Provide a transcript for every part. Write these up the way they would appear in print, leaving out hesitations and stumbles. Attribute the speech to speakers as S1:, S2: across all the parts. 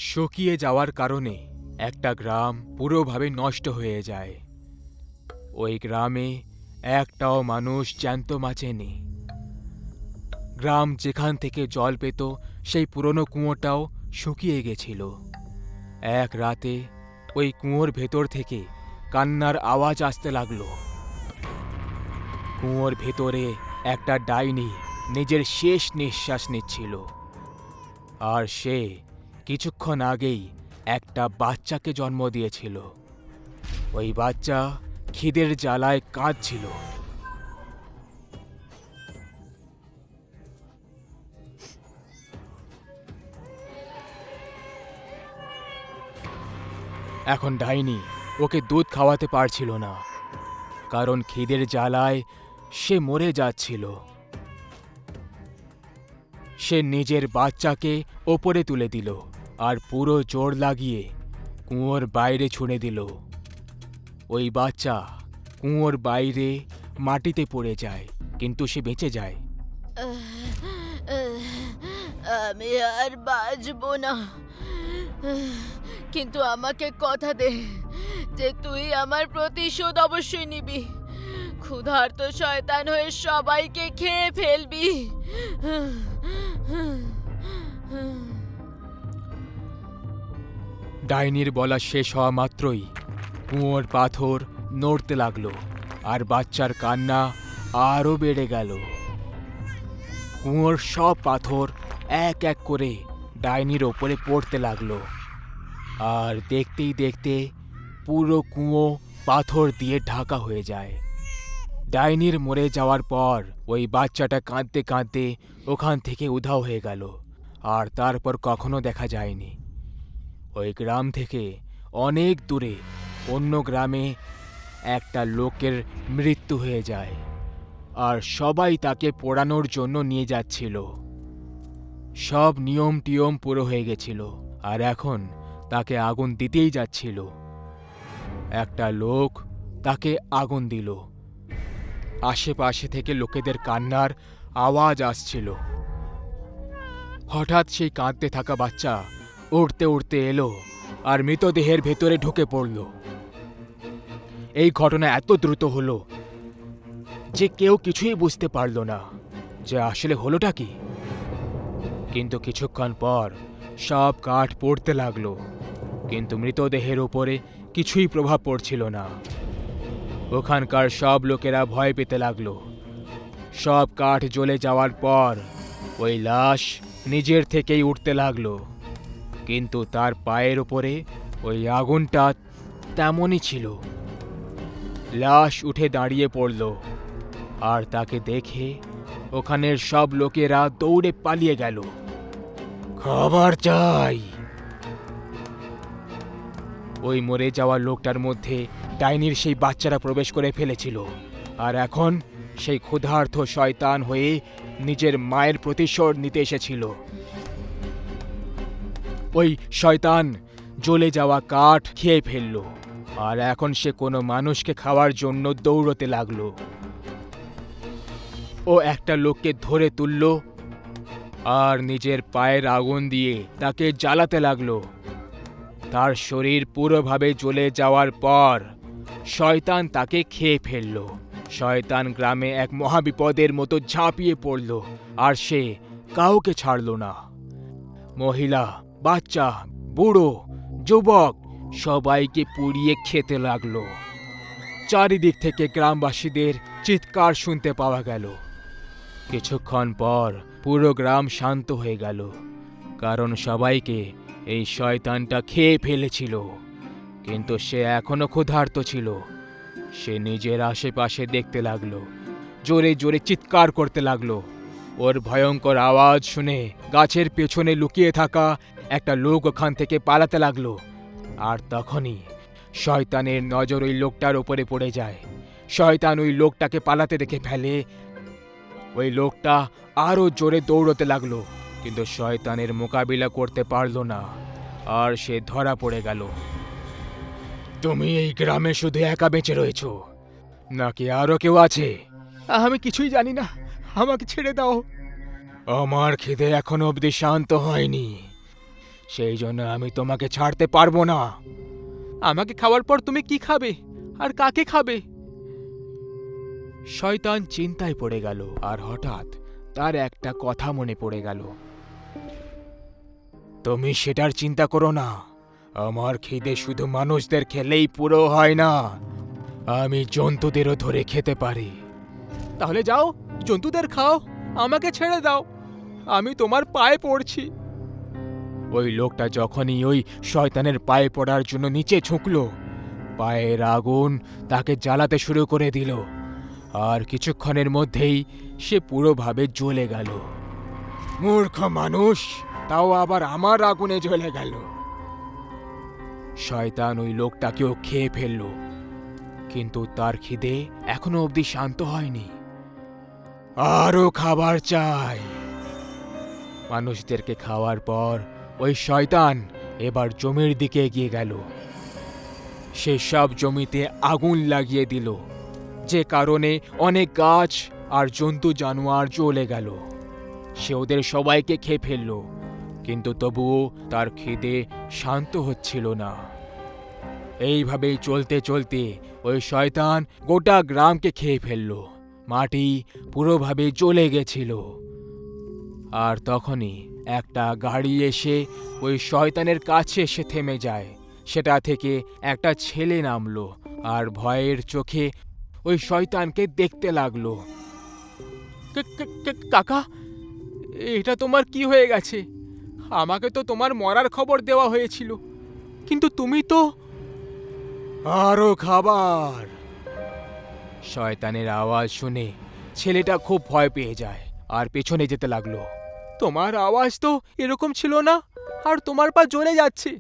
S1: শুকিয়ে যাওয়ার কারণে একটা গ্রাম পুরোভাবে নষ্ট হয়ে যায়। ওই গ্রামে একটাও মানুষ জ্যান্ত বাঁচেনি। গ্রাম যেখান থেকে জল পেত সেই পুরনো কুয়োটাও শুকিয়ে গেছিল। এক রাতে ওই কুয়োর ভেতর থেকে কান্নার আওয়াজ আসতে লাগলো। কুয়োর ভেতরে একটা ডাইনি নিজের শেষ নিঃশ্বাস নিচ্ছিল, আর সে কিছুক্ষণ আগেই একটা বাচ্চাকে জন্ম দিয়েছিল। ওই বাচ্চা খিদের জ্বালায় কাঁদছিল। এখন ডাইনি ওকে দুধ খাওয়াতে পারছিল না, কারণ খিদের জ্বালায় সে মরে যাচ্ছিল। সে নিজের বাচ্চাকে ওপরে তুলে দিল আর পুরো জোর লাগিয়ে কুয়োর বাইরে ছুঁড়ে দিল। ওই বাচ্চা কুয়োর বাইরে মাটিতে পড়ে যায়, কিন্তু সে বেঁচে যায়।
S2: আমি আর বাঁচবো না, কিন্তু আমাকে কথা দে যে তুই আমার প্রতিশোধ অবশ্যই নিবি। ক্ষুধার্ত শয়তান হয়ে সবাইকে খেয়ে ফেলবি।
S1: ডাইনির বলা শেষ হওয়া মাত্রই কুয়োর পাথর নড়তে লাগলো, আর বাচ্চার কান্না আরও বেড়ে গেল। কুয়োর সব পাথর এক এক করে ডাইনির ওপরে পড়তে লাগলো, আর দেখতেই দেখতে পুরো কুয়ো পাথর দিয়ে ঢাকা হয়ে যায়। ডাইনির মরে যাওয়ার পর ওই বাচ্চাটা কাঁদতে কাঁদতে ওখান থেকে উধাও হয়ে গেল, আর তারপর কখনো দেখা যায়নি। ওই গ্রাম থেকে অনেক দূরে অন্য গ্রামে একটা লোকের মৃত্যু হয়ে যায়, আর সবাই তাকে পোড়ানোর জন্য নিয়ে যাচ্ছিল। সব নিয়ম টিয়ম পুরো হয়ে গেছিল, আর এখন তাকে আগুন দিতেই যাচ্ছিল। একটা লোক তাকে আগুন দিল। আশেপাশে থেকে লোকেদের কান্নার আওয়াজ আসছিল। হঠাৎ সেই কাঁদতে থাকা বাচ্চা উড়তে উড়তে এলো আর মৃতদেহের ভেতরে ঢুকে পড়ল। এই ঘটনা এত দ্রুত হলো যে কেউ কিছুই বুঝতে পারল না যে আসলে হলোটা কি। কিন্তু কিছুক্ষণ পর সব কাঠ পড়তে লাগলো, কিন্তু মৃতদেহের ওপরে কিছুই প্রভাব পড়ছিল না। ওখানকার সব লোকেরা ভয় পেতে লাগলো। সব কাঠ জ্বলে যাওয়ার পর ওই লাশ নিজের থেকেই উঠতে লাগলো, কিন্তু তার পায়ের ওপরে ওই আগুনটা তেমনই ছিল। লাশ উঠে দাঁড়িয়ে পড়ল, আর তাকে দেখে ওখানের সব লোকেরা দৌড়ে পালিয়ে গেল। খাবার চাই। ওই মরে যাওয়া লোকটার মধ্যে ডাইনির সেই বাচ্চারা প্রবেশ করে ফেলেছিল, আর এখন সেই ক্ষুধার্ত শয়তান হয়ে নিজের মায়ের প্রতিশোধ নিতে এসেছিল। ওই শয়তান জ্বলে যাওয়া কাঠ খেয়ে ফেলল, আর এখন সে কোনো মানুষকে খাওয়ার জন্য দৌড়তে লাগলো। ও একটা লোককে ধরে তুলল আর নিজের পায়ের আগুন দিয়ে তাকে জ্বালাতে লাগলো। তার শরীর পুরোভাবে জ্বলে যাওয়ার পর শয়তান তাকে খেয়ে ফেলল। শয়তান গ্রামে এক মহাবিপদের মতো ঝাঁপিয়ে পড়ল, আর সে কাউকে ছাড়ল না। মহিলা, বাচ্চা, বুড়ো, যুবক সবাইকে পুড়িয়ে খেতে লাগলো। চারিদিক থেকে গ্রামবাসীদের চিৎকার শুনতে পাওয়া গেল। কিছুক্ষণ পর পুরো গ্রাম শান্ত হয়ে গেল, কারণ সবাইকে এই শয়তানটা খেয়ে ফেলেছিল। কিন্তু সে এখনো ক্ষুধার্ত ছিল। সে নিজের আশেপাশে দেখতে লাগলো, জোরে জোরে চিৎকার করতে লাগলো। ওর ভয়ঙ্কর আওয়াজ শুনে গাছের পেছনে লুকিয়ে থাকা একটা লোক ওখান থেকে পালাতে লাগলো, আর তখনই শয়তানের নজর ওই লোকটার ওপরে পড়ে যায়। শয়তান ওই লোকটাকে পালাতে দেখে ফেলে। ওই লোকটা আরো জোরে দৌড়তে লাগলো, কিন্তু শয়তানের মোকাবিলা করতে পারল না, আর সে ধরা পড়ে গেল। তুমি এই গ্রামে শুধু একা বেঁচে রয়েছ, নাকি আরো কেউ আছে? আমি কিছুই জানি না, আমাকে ছেড়ে দাও। আমার খিদে এখনো অবধি শান্ত হয়নি। সেই জন্য আমি তোমাকে ছাড়তে পারবো না। আমাকে খাওয়ার পর তুমি কি খাবে আর কাকে খাবে? শয়তান চিন্তায় পড়ে গেল আর হঠাৎ তার একটা কথা মনে পড়ে গেল। তুমি সেটার চিন্তা করো না, আমার খিদে শুধু মানুষদের খেলেই পুরো হয় না, আমি জন্তুদেরও ধরে খেতে পারি। তাহলে যাও, জন্তুদের খাও, আমাকে ছেড়ে দাও, আমি তোমার পায়ে পড়ছি। ওই লোকটা যখনই ওই শয়তানের পায়ে পড়ার জন্য নিচে ঝুঁকলো, পায়ের আগুন তাকে জ্বালাতে শুরু করে দিল আর কিছুক্ষণের মধ্যেই সে পুরোভাবে জ্বলে গেল। মূর্খ মানুষ, তাও আবার আমার আগুনে জ্বলে গেল। শয়তান ওই লোকটাকেও খেয়ে ফেলল, কিন্তু তার খিদে এখনো অবধি শান্ত হয়নি। আরো খাবার চাই। মানুষদেরকে খাওয়ার পর ওই শয়তান এবার জমির দিকে এগিয়ে গেল। সে সব জমিতে আগুন লাগিয়ে দিল, যে কারণে অনেক গাছ আর জন্তু জানোয়ার জ্বলে গেল। সে ওদের সবাইকে খেয়ে ফেলল, কিন্তু তবুও তার খিদে শান্ত হচ্ছিল না। এইভাবেই চলতে চলতে ওই শয়তান গোটা গ্রামকে খেয়ে ফেলল। মাটি পুরোভাবে জ্বলে গেছিল। আর তখনই একটা গাড়ি এসে ওই শয়তানের কাছে এসে থেমে যায়। সেটা থেকে একটা ছেলে নামলো আর ভয়ের চোখে ওই শয়তানকে দেখতে লাগলো। কাকা, এটা তোমার কি হয়ে গেছে? আমাকে তো তোমার মরার খবর দেওয়া হয়েছিল, কিন্তু তুমি তো। আরো খাবার। শয়তানের আওয়াজ শুনে ছেলেটা খুব ভয় পেয়ে যায় আর পেছনে যেতে লাগলো। তোমার আওয়াজ তো এরকম ছিল না, আর তোমার পা জ্বলে যাচ্ছে।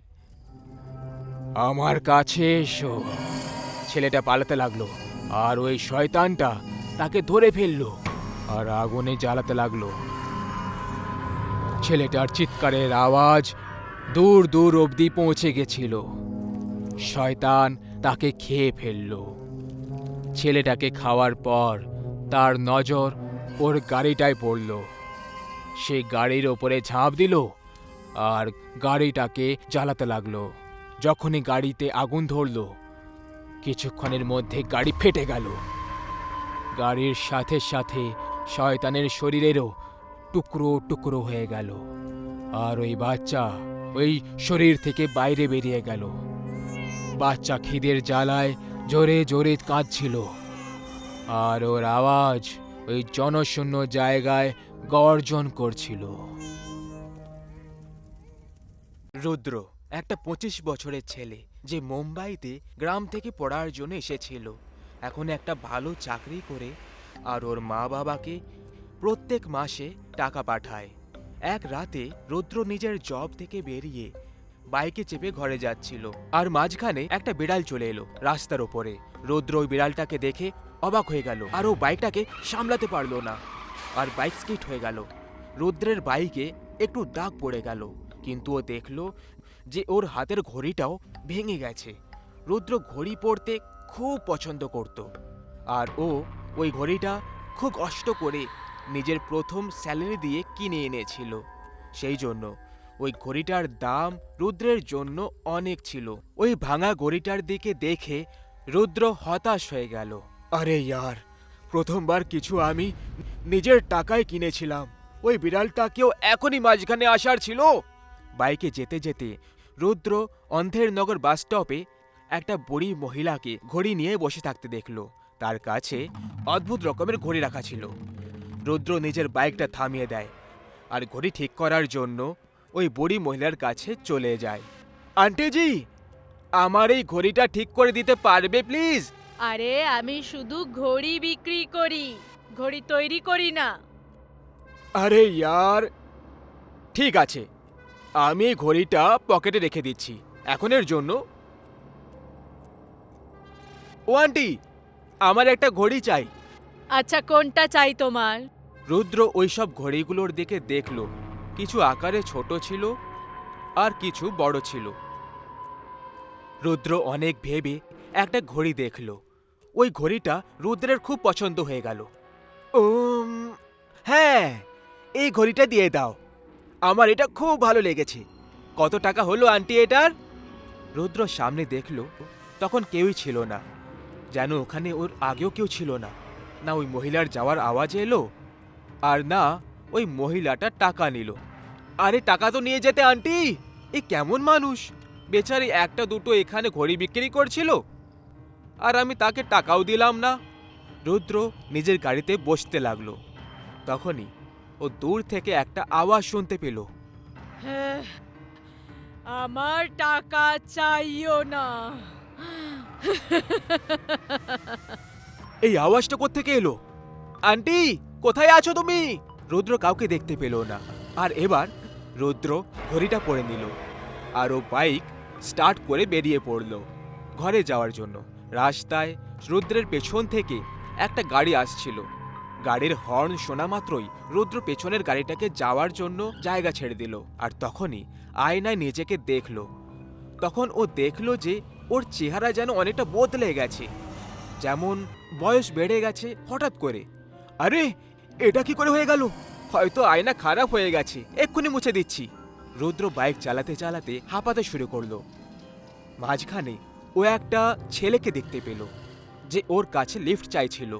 S1: আমার কাছে এসো। ছেলেটা পালাতে লাগলো আর ওই শয়তানটা তাকে ধরে ফেললো আর আগুনে জ্বালাতে লাগলো। ছেলেটার চিৎকারের আওয়াজ দূর দূর অবধি পৌঁছে গেছিল। শয়তান তাকে খেয়ে ফেলল। ছেলেটাকে খাওয়ার পর তার নজর ওর গাড়িটায় পড়ল। সে গাড়ির ওপরে ঝাঁপ দিল আর গাড়িটাকে জ্বালাতে লাগলো। যখনই গাড়িতে আগুন ধরল, কিছুক্ষণের মধ্যে গাড়ি ফেটে গেল। গাড়ির সাথে সাথে শয়তানের শরীরেরও টুকরো টুকরো হয়ে গেল আর ওই বাচ্চা ওই শরীর থেকে বাইরে বেরিয়ে গেল। বাচ্চা খিদের জ্বালায় জোরে জোরে কাঁদছিল আর ওর আওয়াজ ওই জনশূন্য জায়গায় গর্জন করছিল। রুদ্র একটা 25 বছরের ছেলে, যে মুম্বাইতে গ্রাম থেকে পড়ার জন্য এসেছিল। এখন একটা ভালো চাকরি করে আর ওর মা বাবাকে প্রত্যেক মাসে টাকা পাঠায়। এক রাতে রুদ্র নিজের জব থেকে বেরিয়ে বাইকে চেপে ঘরে যাচ্ছিল আর মাঝখানে একটা বিড়াল চলে এলো রাস্তার ওপরে। রুদ্র ওই বিড়ালটাকে দেখে অবাক হয়ে গেল আর ও বাইকটাকে সামলাতে পারলো না আর বাইক স্কিড হয়ে গেল। রুদ্রের বাইকে একটু দাগ পড়ে গেল, কিন্তু ও দেখলো যে ওর হাতের ঘড়িটাও ভেঙে গেছে। রুদ্র ঘড়ি পরতে খুব পছন্দ করত আর ও ওই ঘড়িটা খুব কষ্ট করে নিজের প্রথম স্যালারি দিয়ে কিনে এনেছিল। সেই জন্য ওই ঘড়িটার দাম রুদ্রের জন্য অনেক ছিল। ওই ভাঙা ঘড়িটার দিকে দেখে রুদ্র হতাশ হয়ে গেল। আরে ইয়ার, প্রথমবার কিছু আমি নিজের টাকায় কিনেছিলাম, ওই বিড়ালটাকেও এখনই মাঝখানে আসার ছিল। বাইকে যেতে যেতে রুদ্র অন্ধের নগর বাস স্টপে একটা বুড়ি মহিলাকে ঘড়ি নিয়ে বসে থাকতে দেখল। তার কাছে অদ্ভুত রকমের ঘড়ি রাখা ছিল। রুদ্র নিজের বাইকটা থামিয়ে দেয় আর ঘড়ি ঠিক করার জন্য ওই বুড়ি মহিলার কাছে চলে যায়। আন্টিজি, আমার এই ঘড়িটা ঠিক করে দিতে পারবে প্লিজ?
S2: আরে আমি শুধু ঘড়ি বিক্রি করি, ঘড়ি তৈরি করি না।
S1: আরে ইয়ার, ঠিক আছে, আমি এই ঘড়িটা পকেটে রেখে দিচ্ছি এখনের জন্য। ও আন্টি, আমার একটা ঘড়ি চাই।
S2: আচ্ছা, কোনটা চাই তোমার?
S1: রুদ্র ওইসব ঘড়িগুলোর দিকে দেখল। কিছু আকারে ছোট ছিল আর কিছু বড় ছিল। রুদ্র অনেক ভেবে একটা ঘড়ি দেখল। ওই ঘড়িটা রুদ্রের খুব পছন্দ হয়ে গেল। হ্যাঁ, এই ঘড়িটা দিয়ে দাও, আমার এটা খুব ভালো লেগেছে। কত টাকা হলো আন্টি এটার? রুদ্র সামনে দেখলো, তখন কেউই ছিল না, যেন ওখানে ওর আগেও কেউ ছিল না। না ওই মহিলার যাওয়ার আওয়াজ এলো, আর না ওই মহিলাটা টাকা নিল। আরে টাকা তো নিয়ে যেতে আন্টি, এ কেমন মানুষ! বেচারি একটা দুটো এখানে ঘড়ি বিক্রি করছিল, আর আমি তাকে টাকাও দিলাম না। রুদ্র নিজের গাড়িতে বসতে লাগলো। তখনই ও দূর থেকে একটা আওয়াজ শুনতে পেল।
S2: হ্যাঁ, আমার টাকা চাইও না।
S1: এই আওয়াজটা কোত্থেকে এলো? আন্টি কোথায় আছো তুমি? রুদ্র কাউকে দেখতে পেল না। আর এবার রুদ্র ঘড়িটা পরে নিল, আর ও বাইক স্টার্ট করে বেরিয়ে পড়ল ঘরে যাওয়ার জন্য। রাস্তায় রুদ্রের পেছন থেকে একটা গাড়ি আসছিল। গাড়ির হর্ন শোনা মাত্রই রুদ্র পেছনের গাড়িটাকে যাওয়ার জন্য জায়গা ছেড়ে দিল। আর তখনই আয়নায় নিজেকে দেখল। তখন ও দেখল যে ওর চেহারা যেন অনেকটা বদলে গেছে, যেমন বয়স বেড়ে গেছে হঠাৎ করে। আরে এটা কি করে হয়ে গেল? হয়তো আয়না খারাপ হয়ে গেছে, এক্ষুনি মুছে দিচ্ছি। রুদ্র বাইক চালাতে চালাতে হাঁপাতে শুরু করলো। মাঝখানে ও একটা ছেলেকে দেখতে পেল, যে ওর কাছে লিফট চাইছিল।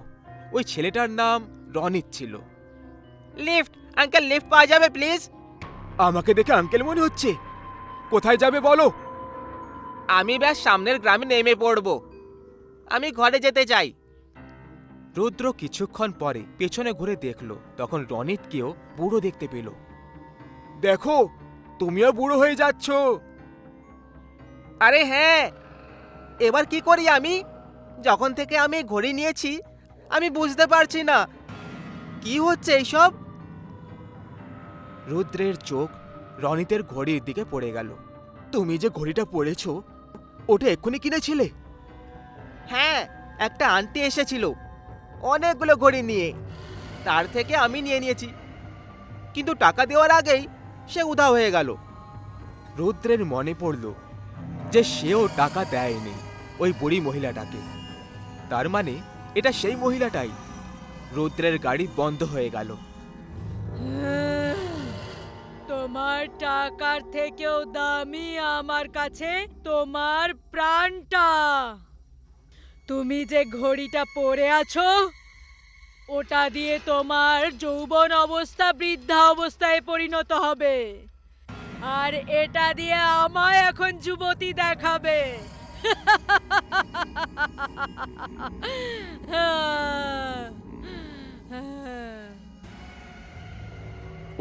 S1: ওই ছেলেটার নাম রনিত ছিল। লিফট আঙ্কেল, লিফট পাওয়া যাবে প্লিজ? আমাকে দেখে আঙ্কেল মনে হচ্ছে, কোথায় যাবে বলো? আমি ব্যাস সামনের গ্রামে নেমে পড়ব, আমি ঘরে যেতে চাই। রুদ্র কিছুক্ষণ পরে পেছনে ঘুরে দেখল, তখন রনিতকেও বুড়ো দেখতে পেল। দেখো তুমিও বুড়ো হয়ে যাচ্ছ। আরে হ্যাঁ, এবার কি করি আমি? যখন থেকে আমি ঘড়ি নিয়েছি আমি বুঝতে পারছি না কি হচ্ছে এইসব। রুদ্রের চোখ রনিতের ঘড়ির দিকে পড়ে গেল। তুমি যে ঘড়িটা পরেছো ওটা এক্ষুনি কিনেছিলে? হ্যাঁ, একটা আন্টি এসেছিল অনেকগুলো ঘড়ি নিয়ে, তার থেকে আমি নিয়ে নিয়েছি, কিন্তু টাকা দেওয়ার আগেই সে উধাও হয়ে গেল। রুদ্রের মনে পড়ল যে সেও টাকা দেয়নি ওই বুড়ি মহিলাটাকে। তার মানে এটা সেই মহিলাটাই। রুদ্রের গাড়ি বন্ধ হয়ে গেল।
S2: তোমার টাকার থেকেও দামি আমার কাছে তোমার প্রাণটা। তুমি যে ঘড়িটা পরে আছো ওটা দিয়ে তোমার যৌবন অবস্থা বৃদ্ধা অবস্থায় পরিণত হবে, আর এটা দিয়ে আমায় এখন যুবতী দেখাবে।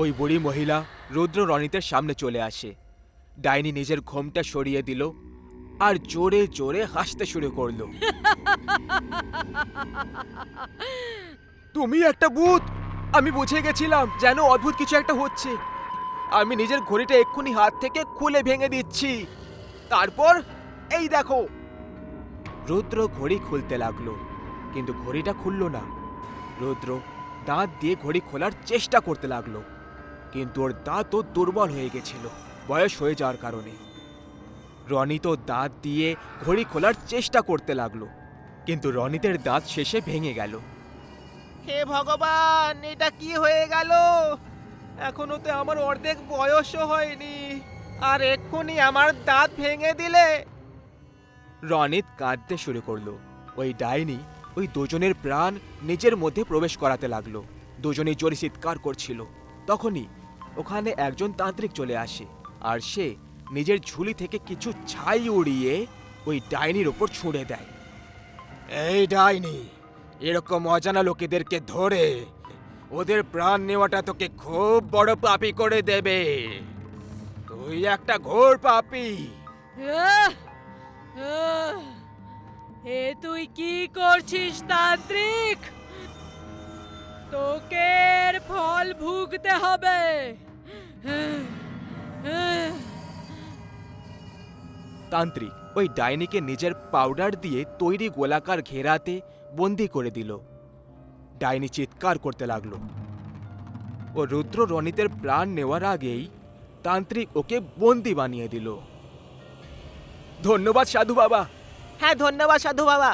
S1: ওই বুড়ি মহিলা রুদ্র রনিতের সামনে চলে আসে। ডাইনি নিজের ঘোমটা সরিয়ে দিল আর জোরে জোরে হাসতে শুরু করলো। তুমি একটা ভূত! আমি বুঝে গেছিলাম যেন অদ্ভুত কিছু একটা হচ্ছে। আমি নিজের ঘড়িটা এক্ষুনি হাত থেকে খুলে ভেঙে দিচ্ছি, তারপর এই দেখো। রুদ্র ঘড়ি খুলতে লাগলো, কিন্তু ঘড়িটা খুলল না। রুদ্র দাঁত দিয়ে ঘড়ি খোলার চেষ্টা করতে লাগলো, কিন্তু ওর দাঁতও দুর্বল হয়ে গেছিল বয়স হয়ে যাওয়ার কারণে। রনিত দাঁত দিয়ে ঘড়ি খোলার চেষ্টা করতে লাগলো, কিন্তু রনিতের দাঁত শেষে ভেঙে গেল। হে ভগবান, এটা কি হয়ে গেল? এখনো তো আমার অর্ধেক বয়সও হয়নি, আর এক্ষুনি আমার দাঁত ভেঙে দিলে। রনিত কাঁদতে শুরু করলো। ওই ডাইনি ওই দুজনের প্রাণ নিজের মধ্যে প্রবেশ করাতে লাগলো। দুজনেই জোরে চিৎকার করছিল। তখনই ওখানে একজন তান্ত্রিক চলে আসে, আর সে নিজের ঝুলি থেকে কিছু ছাই উড়িয়ে ওই ডাইনির ওপর ছুঁড়ে দেয়। এই ডাইনি, এরকম অজানা লোকেদেরকে ধরে ওদের প্রাণ নেওয়াটা তোকে খুব বড় পাপী করে দেবে। তুই একটা ঘোর পাপী।
S2: এ তুই কি করছিস তান্ত্রিক? তোকে এর ফল ভুগতে হবে।
S1: তান্ত্রিক ওই ডাইনিকে নিজের পাউডার দিয়ে তৈরি গোলাকার ঘেরাতে বন্দি করে দিল। ডাইনি চিৎকার করতে লাগলো। ও রুদ্র রনিতের প্রাণ নেওয়ার আগেই তান্ত্রিক ওকে বন্দি বানিয়ে দিল। ধন্যবাদ সাধু বাবা। হ্যাঁ, ধন্যবাদ সাধু বাবা।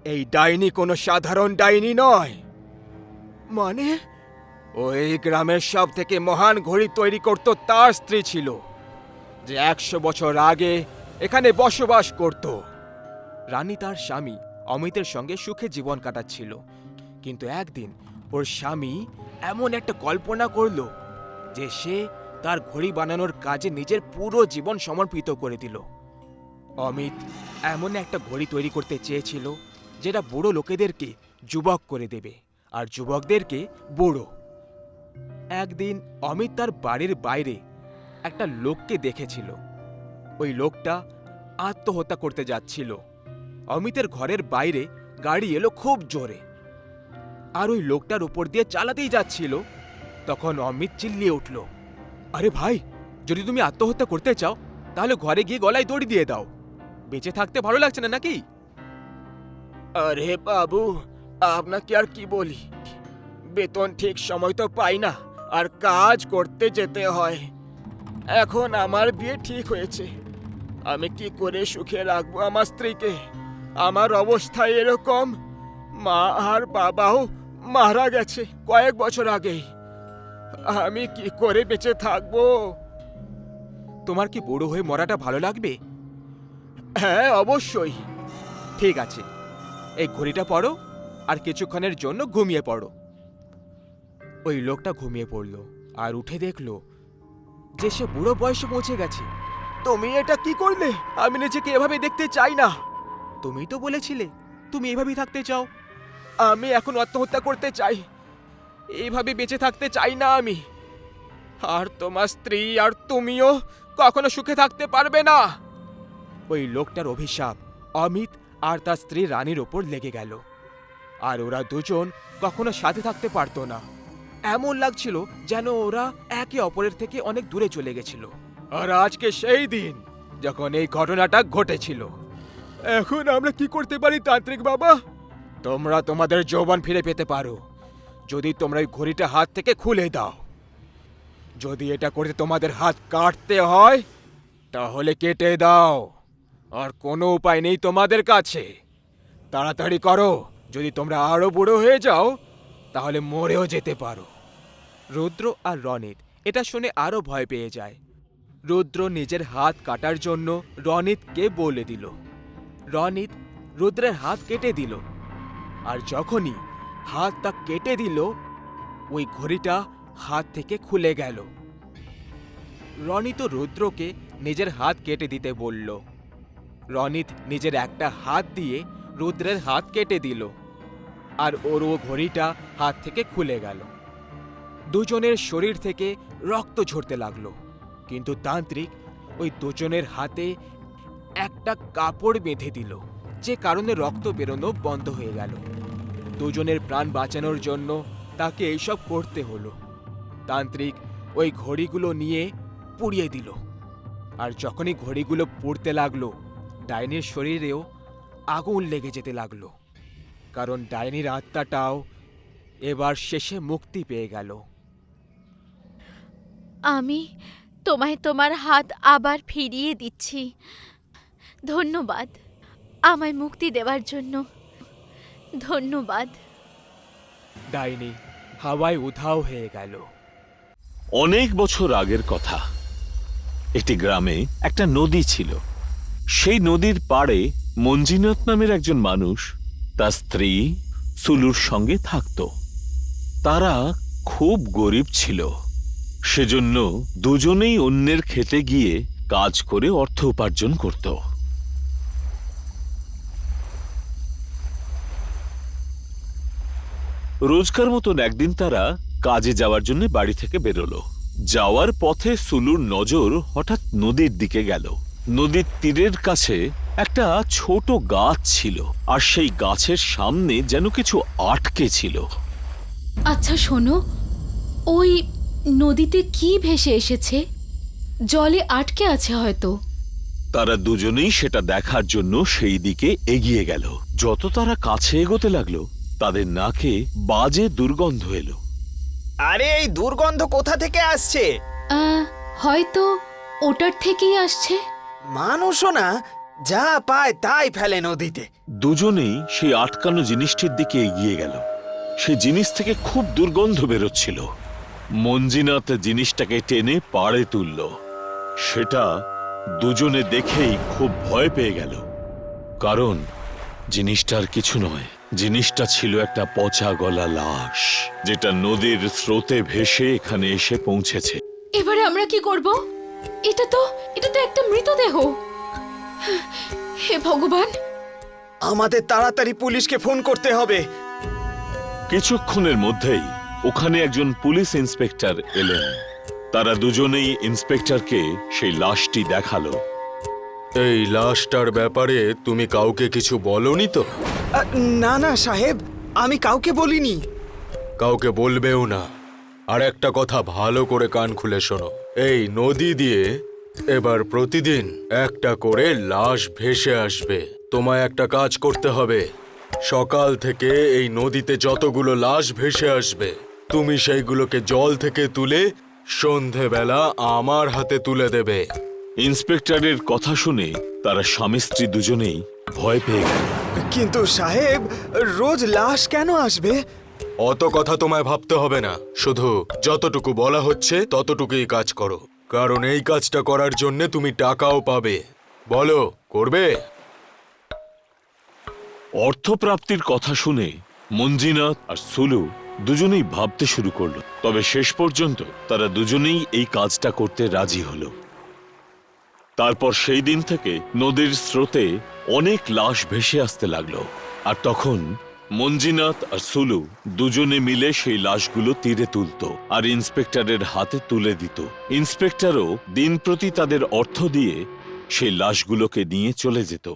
S1: এই ডাইনি কোনো সাধারণ ডাইনি নয়। মানে ওই গ্রামের সব থেকে মহান ঘড়ি তৈরি করত তার স্ত্রী ছিল, যে 100 বছর আগে এখানে বসবাস করত। রানী তার স্বামী অমিতের সঙ্গে সুখে জীবন কাটাচ্ছিল, কিন্তু একদিন ওর স্বামী এমন একটা কল্পনা করলো যে সে তার ঘড়ি বানানোর কাজে নিজের পুরো জীবন সমর্পিত করে দিল। অমিত এমন একটা ঘড়ি তৈরি করতে চেয়েছিল যেটা বুড়ো লোকেদেরকে যুবক করে দেবে আর যুবকদেরকে বুড়ো। একদিন অমিত তার বাড়ির বাইরে একটা লোককে দেখেছিল। ওই লোকটা আত্মহত্যা করতে যাচ্ছিল। অমিতের ঘরের বাইরে গাড়ি এলো খুব জোরে, আর ওই লোকটার উপর দিয়ে চালাতেই যাচ্ছিল। তখন অমিত চিল্লিয়ে উঠল, আরে ভাই, যদি তুমি আত্মহত্যা করতে চাও তাহলে ঘরে গিয়ে গলায় দড়ি দিয়ে দাও, বেঁচে থাকতে ভালো লাগছে না নাকি? আরে বাবু, আপনাকে আর কি বলি, বেতন ঠিক সময় তো পাই না, আর কাজ করতে যেতে হয়। এখন আমার বিয়ে ঠিক হয়েছে, আমি কি করে সুখে রাখবো আমার স্ত্রীকে? আমার অবস্থা এরকম, মা আর বাবাও মারা গেছে কয়েক বছর আগেই। আমি কি করে বেঁচে থাকবো? তোমার কি বুড়ো হয়ে মরাটা ভালো লাগবে? হ্যাঁ, অবশ্যই। ঠিক আছে, এই ঘড়িটা পড়ো আর কিছুক্ষণের জন্য ঘুমিয়ে পড়ো। ওই লোকটা ঘুমিয়ে পড়ল আর উঠে দেখলো যে সে বুড়ো বয়সে পৌঁছে গেছে। তুমি এটা কি করলে? আমি নিজেকে এভাবে দেখতে চাই না। তুমি তো বলেছিলে তুমি এভাবেই থাকতে চাও। আমি এখন আত্মহত্যা করতে চাই, এইভাবে বেঁচে থাকতে চাই না আমি। আর তোমার স্ত্রী আর তুমিও কখনো সুখে থাকতে পারবে না। ওই লোকটার অভিশাপ অমিত আর তার স্ত্রী রানীর ওপর লেগে গেল, আর ওরা দুজন কখনো সাথে থাকতে পারতো না। এমন লাগছিল যেন ওরা একে অপরের থেকে অনেক দূরে চলে গেছিল। আর আজকে সেই দিন যখন এই ঘটনাটা ঘটেছিল। এখন আমরা কি করতে পারি তান্ত্রিক বাবা? তোমরা তোমাদের যৌবন ফিরে পেতে পারো যদি তোমরা এই ঘড়িটা হাত থেকে খুলে দাও। যদি এটা করতে তোমাদের হাত কাটতে হয় তাহলে কেটে দাও, আর কোনো উপায় নেই তোমাদের কাছে। তাড়াতাড়ি করো, যদি তোমরা আরো বুড়ো হয়ে যাও তাহলে মরেও যেতে পারো। রুদ্র আর রনিত এটা শুনে আরো ভয় পেয়ে যায়। রুদ্র নিজের হাত কাটার জন্য রনিতকে বলে দিল। রনিত রুদ্রের হাত কেটে দিল, আর যখনই হাতটা কেটে দিল ওই ঘড়িটা হাত থেকে খুলে গেল। রনিত রুদ্রকে নিজের হাত কেটে দিতে বলল। রনিত নিজের একটা হাত দিয়ে রুদ্রের হাত কেটে দিল, আর ওর ও ঘড়িটা হাত থেকে খুলে গেল। দুজনের শরীর থেকে রক্ত ঝরতে লাগলো, কিন্তু তান্ত্রিক ওই দুজনের হাতে একটা কাপড় বেঁধে দিল, যে কারণে রক্ত বেরোনো বন্ধ হয়ে গেল। দুজনের প্রাণ বাঁচানোর জন্য তাকে এইসব করতে হলো। তান্ত্রিক ওই ঘড়িগুলো নিয়ে পুড়িয়ে দিল, আর যখনই ঘড়িগুলো পুড়তে লাগলো ডাইনির শরীরেও আগুন লেগে যেতে লাগলো, কারণ ডাইনির আত্মাটাও এবার শেষে মুক্তি পেয়ে গেল।
S2: আমি তোমায় তোমার হাত আবার ফিরিয়ে দিচ্ছি। ধন্যবাদ আমায় মুক্তি দেওয়ার জন্য। ধন্যবাদ।
S1: ডাইনি হাওয়ায় উধাও হয়ে গেল।
S3: অনেক বছর আগের কথা, একটি গ্রামে একটা নদী ছিল। সেই নদীর পাড়ে মঞ্জিনাথ নামের একজন মানুষ তার স্ত্রী সুলুর সঙ্গে থাকত। তারা খুব গরিব ছিল, সেজন্য দুজনেই অন্যের খেতে গিয়ে কাজ করে অর্থ উপার্জন করত। রোজকার মতন একদিন তারা কাজে যাওয়ার জন্য বাড়ি থেকে বেরোলো। যাওয়ার পথে সুলুর নজর হঠাৎ নদীর দিকে গেল। নদীর তীরের কাছে একটা ছোট গাছ ছিল, আর সেই গাছের সামনে যেন কিছু আটকে ছিল।
S4: আচ্ছা শোনো, ওই নদীতে কি ভেসে এসেছে? জলে আটকে আছে হয়তো।
S3: তারা দুজনেই সেটা দেখার জন্য সেই দিকে এগিয়ে গেল। যত তারা কাছে এগোতে লাগলো তাদের নাকে বাজে দুর্গন্ধ এলো।
S5: আরে এই দুর্গন্ধ কোথা থেকে আসছে?
S4: হয়তো ওটার থেকেই আসছে।
S5: মানুষও না, যা পায় তাই ফেলে নদীতে।
S3: দুজনেই সেই আটকানো জিনিসটির দিকে এগিয়ে গেল। সে জিনিস থেকে খুব দুর্গন্ধ বেরোচ্ছিল। মঞ্জিনাথ জিনিসটাকে টেনে পাড়ে তুলল। সেটা দুজনে দেখেই খুব ভয় পেয়ে গেল, কারণ জিনিসটার কিছু নয়, জিনিসটা ছিল একটা পচা গলা লাশ, যেটা নদীর স্রোতে ভেসে এখানে এসে পৌঁছেছে।
S4: এবারে আমরা কি করব? এটা তো একটা মৃতদেহ। হে ভগবান!
S5: আমাদের তাড়াতাড়ি পুলিশকে ফোন করতে হবে।
S3: কিছুক্ষণের মধ্যেই ওখানে একজন পুলিশ ইন্সপেক্টর এলেন। তারা দুজনেই ইন্সপেক্টরকে সেই লাশটি দেখালো।
S6: এই লাশটার ব্যাপারে তুমি কাউকে কিছু বলনি তো?
S5: না না সাহেব, আমি কাউকে বলিনি।
S6: কাউকে বলবেও না। আর একটা কথা ভালো করে কান খুলে শোনো, এই নদী দিয়ে এবার প্রতিদিন একটা করে লাশ ভেসে আসবে। তোমায় একটা কাজ করতে হবে, সকাল থেকে এই নদীতে যতগুলো লাশ ভেসে আসবে তুমি সেইগুলোকে জল থেকে তুলে সন্ধেবেলা আমার হাতে তুলে দেবে।
S3: ইন্সপেক্টরের কথা শুনে তারা স্বামী স্ত্রী দুজনেই ভয় পেয়ে গেল।
S5: কিন্তু সাহেব, রোজ লাশ কেন আসবে?
S6: অত কথা তোমায় ভাবতে হবে না, শুধু যতটুকু বলা হচ্ছে ততটুকুই কাজ করো, কারণ এই কাজটা করার জন্য তুমি টাকাও পাবে। বলো, করবে?
S3: অর্থপ্রাপ্তির কথা শুনে মঞ্জিনাথ আর সুলু দুজনেই ভাবতে শুরু করলো, তবে শেষ পর্যন্ত তারা দুজনেই এই কাজটা করতে রাজি হলো। তারপর সেই দিন থেকে নদীর স্রোতে অনেক লাশ ভেসে আসতে লাগলো, আর তখন মঞ্জিনাথ আর সুলু দুজনে মিলে সেই লাশগুলো তীরে তুলতো আর ইন্সপেক্টরের হাতে তুলে দিত। ইন্সপেক্টরও দিন প্রতি তাদের অর্থ দিয়ে সেই লাশগুলোকে নিয়ে চলে যেত।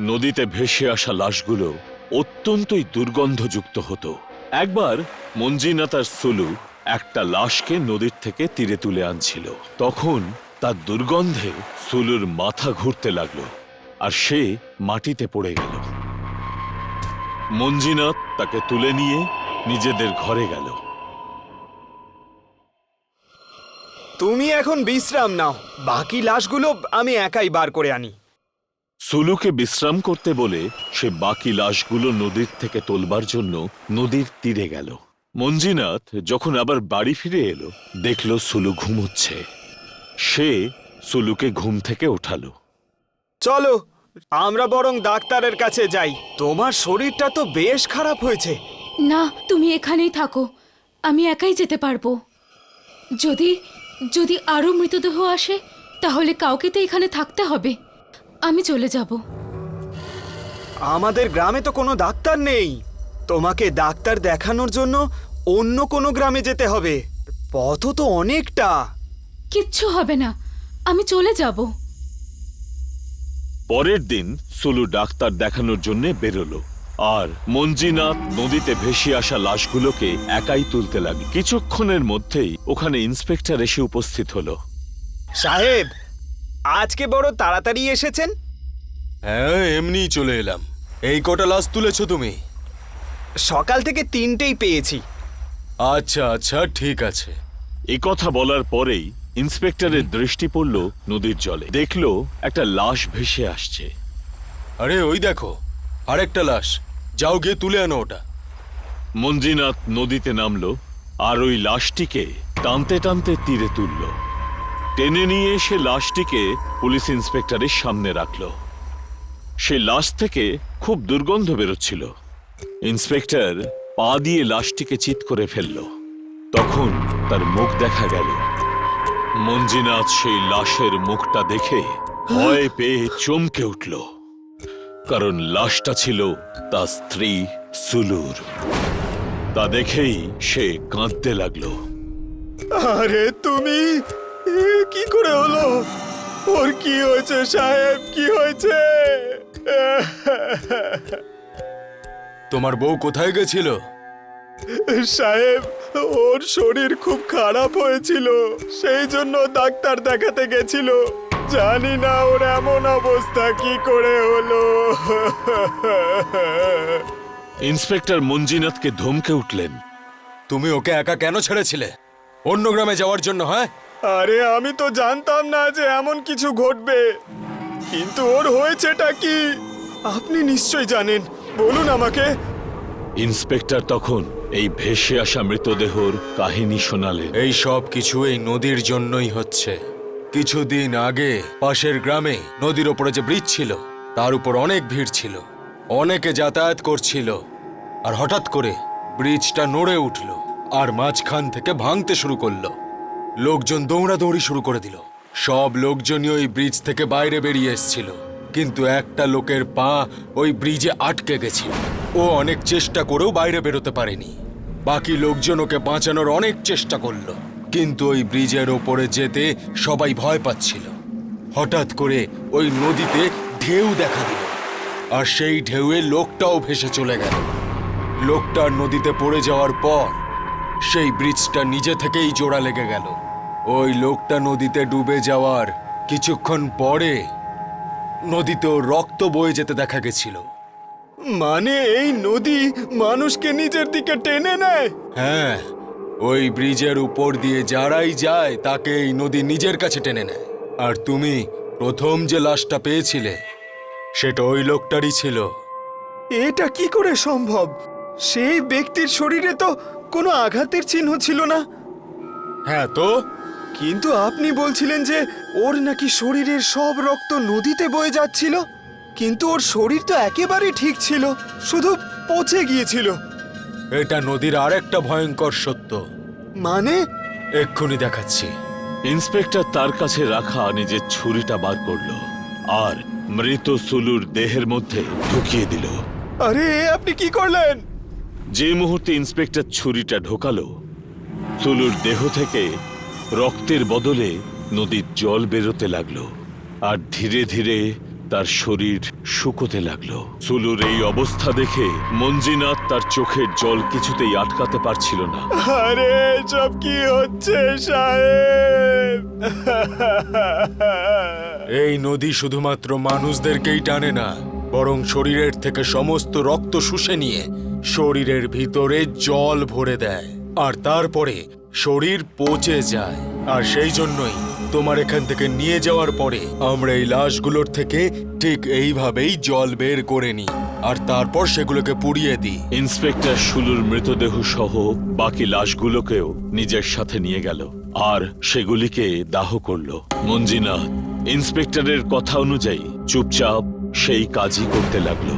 S3: নদীতে ভেসে আসা লাশগুলো অত্যন্তই দুর্গন্ধযুক্ত হতো। একবার মঞ্জিনাথ আর সুলু একটা লাশকে নদীর থেকে তীরে তুলে আনছিল, তখন তার দুর্গন্ধে সুলুর মাথা ঘুরতে লাগলো আর সে মাটিতে পড়ে গেল। মঞ্জিনাথ তাকে তুলে নিয়ে নিজেদের ঘরে গেল।
S5: তুমি এখন বিশ্রাম নাও, বাকি লাশগুলো আমি একাই বার করে আনি।
S3: সুলুকে বিশ্রাম করতে বলে সে বাকি লাশগুলো নদীর থেকে তোলবার জন্য নদীর তীরে গেল। মঞ্জিনাথ যখন আবার বাড়ি ফিরে এলো, দেখল সুলু ঘুমোচ্ছে। সে সুলুকে ঘুম থেকে ওঠালো।
S5: চলো আমরা বরং ডাক্তারের কাছে যাই, তোমার শরীরটা তো বেশ খারাপ হয়েছে।
S4: না, তুমি এখানেই থাকো, আমি একাই যেতে পারবো। যদি আরো মৃতদেহ আসে তাহলে কাউকে তো এখানে থাকতে হবে। আমি চলে যাব।
S5: আমাদের গ্রামে তো কোনো ডাক্তার নেই, তোমাকে ডাক্তার দেখানোর জন্য অন্য কোনো গ্রামে যেতে হবে। পথ তো অনেকটা।
S4: কিচ্ছু হবে না, আমি চলে যাব।
S3: পরের দিন সুলু ডাক্তার দেখানোর জন্য বেরোলো, আর মঞ্জিনাথ নদীতে ভেসে আসা লাশগুলোকে একাই তুলতে লাগলো। কিছুক্ষণের মধ্যেই ওখানে ইন্সপেক্টর এসে উপস্থিত হলো।
S5: সাহেব, আজকে বড় তাড়াতাড়ি এসেছেন।
S6: হ্যাঁ, এমনিই চলে এলাম। এই কটা লাশ তুলেছো তুমি?
S5: সকাল থেকে 3টেই পেয়েছি।
S6: আচ্ছা আচ্ছা, ঠিক আছে।
S3: এই কথা বলার পরেই ইন্সপেক্টরের দৃষ্টি পড়ল নদীর জলে। দেখলো একটা লাশ ভেসে আসছে।
S6: আরে ওই দেখো, আরেকটা লাশ, যাও গিয়ে তুলে আনো ওটা।
S3: মঞ্জিনাথ নদীতে নামলো আর ওই লাশটিকে টানতে টানতে তীরে তুলল। টেনে নিয়ে এসে লাশটিকে পুলিশ ইন্সপেক্টরের সামনে রাখলো। সে লাশ থেকে খুব দুর্গন্ধ বেরোচ্ছিল। ইন্সপেক্টর পা দিয়ে লাশটিকে চিৎ করে ফেলল। তখন তার মুখ দেখা গেল। মঞ্জিনাথ সেই লাশের মুখটা দেখে ভয় পেয়ে চমকে উঠল, কারণ লাশটা ছিল তার স্ত্রী সুলুর। তা দেখেই সে কাঁদতে লাগলো।
S5: আরে তুমি, কি করে হলো? ওর কি হয়েছে সাহেব, কি হয়েছে?
S6: তোমার বউ কোথায় গেছিল?
S5: সাহেব, ওর শরীর খুব খারাপ হয়েছিল, সেই জন্য ডাক্তার দেখাতে গেছিল। জানি না ওর এমন অবস্থা কি করে হলো।
S3: ইন্সপেক্টর মঞ্জিনাথকে ধমকে উঠলেন।
S6: তুমি ওকে একা কেন ছেড়েছিলে? অন্য গ্রামে যাওয়ার জন্য? হ্যাঁ,
S5: আরে আমি তো জানতাম না যে এমন কিছু ঘটবে, কিন্তু ওর হয়েছেটা কি আপনি নিশ্চয় জানেন, বলুন আমাকে।
S3: ইন্সপেক্টর তখন এই ভেসে আসা মৃতদেহর কাহিনী শোনালেন।
S6: এই সব কিছু এই নদীর জন্যই হচ্ছে। কিছুদিন আগে পাশের গ্রামে নদীর ওপরে যে ব্রিজ ছিল তার উপর অনেক ভিড় ছিল, অনেকে যাতায়াত করছিল, আর হঠাৎ করে ব্রিজটা নড়ে উঠল আর মাঝখান থেকে ভাঙতে শুরু করলো। লোকজন দৌড়াদৌড়ি শুরু করে দিল। সব লোকজনই ওই ব্রিজ থেকে বাইরে বেরিয়ে এসেছিল, কিন্তু একটা লোকের পা ওই ব্রিজে আটকে গেছিল। ও অনেক চেষ্টা করেও বাইরে বেরোতে পারেনি। বাকি লোকজন ওকে বাঁচানোর অনেক চেষ্টা করলো, কিন্তু ওই ব্রিজের ওপরে যেতে সবাই ভয় পাচ্ছিল। হঠাৎ করে ওই নদীতে ঢেউ দেখা দিল, আর সেই ঢেউয়ে লোকটাও ভেসে চলে গেল। লোকটার নদীতে পড়ে যাওয়ার পর সেই ব্রিজটা নিজে থেকেই জোড়া লেগে গেল। ওই লোকটা নদীতে ডুবে যাওয়ার কিছুক্ষণ পরে নদীতেও রক্ত বয়ে যেতে দেখা গেছিল।
S5: মানে এই নদী মানুষকে নিজের দিকে টেনে নেয়?
S6: হ্যাঁ, ওই ব্রিজের উপর দিয়ে যারাই যায় তাকে এই নদী নিজের কাছে টেনে নেয়। আর তুমি প্রথম যে লাশটা পেয়েছিলে সেটা ওই লোকটারই ছিল।
S5: এটা কি করে সম্ভব? সেই ব্যক্তির শরীরে তো কোনো আঘাতের চিহ্ন ছিল না।
S6: হ্যাঁ তো,
S5: কিন্তু আপনি বলছিলেন যে ওর নাকি শরীরের সব রক্ত নদীতে বয়ে যাচ্ছিল, কিন্তু ওর শরীর তো একেবারেই ঠিক ছিল, শুধু পচে গিয়েছিল।
S6: এটা নদীর আরেকটা ভয়ঙ্কর সত্য।
S5: মানে?
S6: এক্ষুনি দেখাচ্ছি।
S3: ইন্সপেক্টর তার কাছে রাখা নিজের ছুরিটা বার করলো আর মৃত সুলুর দেহের মধ্যে ঢুকিয়ে দিল।
S5: আরে আপনি কি করলেন?
S3: যে মুহূর্তে ইন্সপেক্টর ছুরিটা ঢোকালো, সুলুর দেহ থেকে রক্তের বদলে নদীর জল বেরোতে লাগলো, আর ধীরে ধীরে তার শরীর শুকোতে লাগলো। সুলুর এই অবস্থা দেখে মঞ্জিনাথ তার চোখের জল কিছুতেই আটকাতে পারছিল না।
S5: আরে সব কি হচ্ছে সাহেব?
S6: এই নদী শুধুমাত্র মানুষদেরকেই টানে না, বরং শরীরের থেকে সমস্ত রক্ত শুষে নিয়ে শরীরের ভিতরে জল ভরে দেয়, আর তারপরে শরীর পচে যায়। আর সেই জন্যই তোমার এখান থেকে নিয়ে যাওয়ার পরে আমরা এই লাশগুলোর থেকে ঠিক এইভাবেই জল বের করে নিই, আর তারপর সেগুলোকে পুড়িয়ে দিই।
S3: ইন্সপেক্টর সুলুর মৃতদেহ সহ বাকি লাশগুলোকেও নিজের সাথে নিয়ে গেল আর সেগুলিকে দাহ করলো। মঞ্জিনাথ ইন্সপেক্টরের কথা অনুযায়ী চুপচাপ সেই কাজই করতে লাগলো।